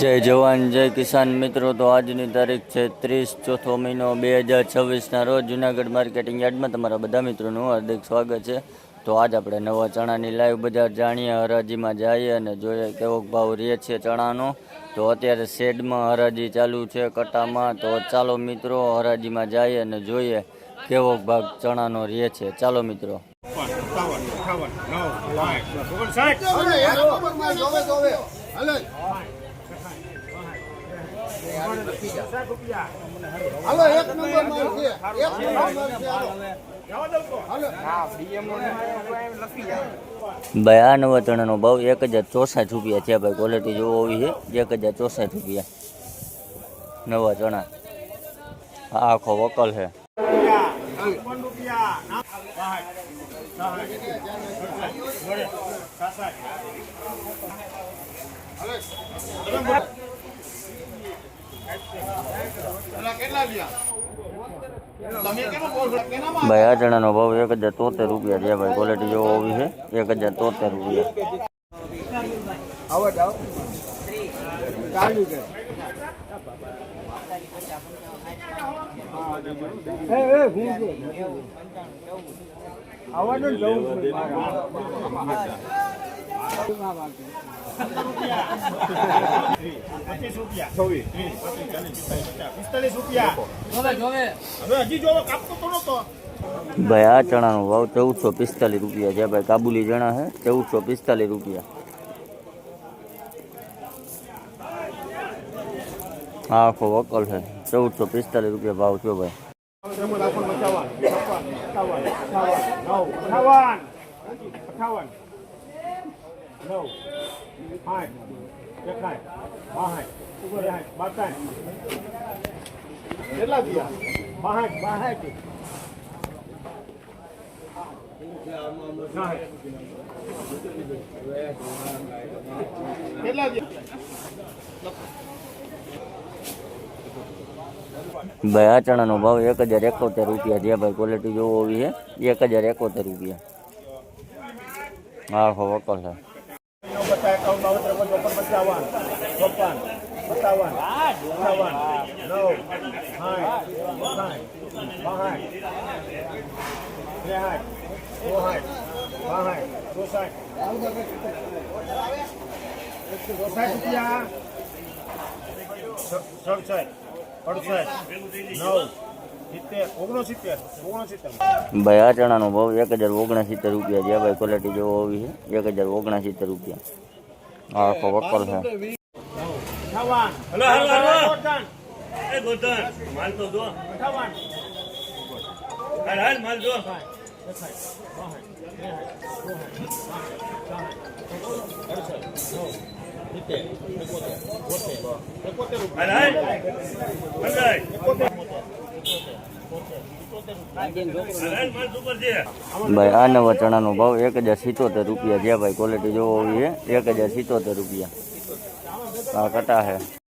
जय जवान जय किसान मित्रों। तो આજની તારીખ છે 30 ચોથો મહિનો 2026ના રોજ જુનાગઢ માર્કેટિંગ યાર્ડમાં તમારા બધા મિત્રોનું હાર્દિક સ્વાગત છે। તો આજ આપણે નવા ચણાની લાઈવ બજાર જાણીએ, હરાજીમાં જઈએ અને જોઈએ કેવો ભાવ રહે છે ચણાનો। તો અત્યારે શેડમાં હરાજી ચાલુ છે કટામાં। તો ચાલો મિત્રો હરાજીમાં જઈએ અને જોઈએ કેવો ભાવ ચણાનો રહે છે। ચાલો મિત્રો। હાલો એક નંબર માલ છે, એક નંબર ભાઈ આ નવા ચણાનો ભાવ 1064 રૂપિયા છે ભાઈ। ક્વોલિટી જોવો હોવી છે 1064 રૂપિયા નવા ચણા। આ આખો વકલ છે। ભાઈ આ ચણાનો ભાવ 1073 રૂપિયા છે ભાઈ। ક્વોલિટી જોવો હોવી છે 1073 રૂપિયા। ભાઈ આ ચણાનો ભાવ 1445 રૂપિયા છે ભાઈ। કાબુલી ચણા છે 1445 રૂપિયા। હા આખો વકલ છે 1445 રૂપિયા ભાવ છે ભાઈ। ભાઈ આ ચણાનો ભાવ 1071 રૂપિયા છે ભાઈ। ક્વોલિટી જોવો હોવી છે 1071 રૂપિયા। હા આખો વકલ છે। ભાઈ આ ચણાનો ભાવ 1069 રૂપિયા છે ભાઈ। ક્વોલિટી જોવો હોવી છે 1069 રૂપિયા। આ આખો વકલ છે। ભાઈ આ નવા ચણાનો ભાવ 1077 રૂપિયા છે ભાઈ। ક્વોલિટી જોવો હોવી છે 1077 રૂપિયા। આ કટા છે।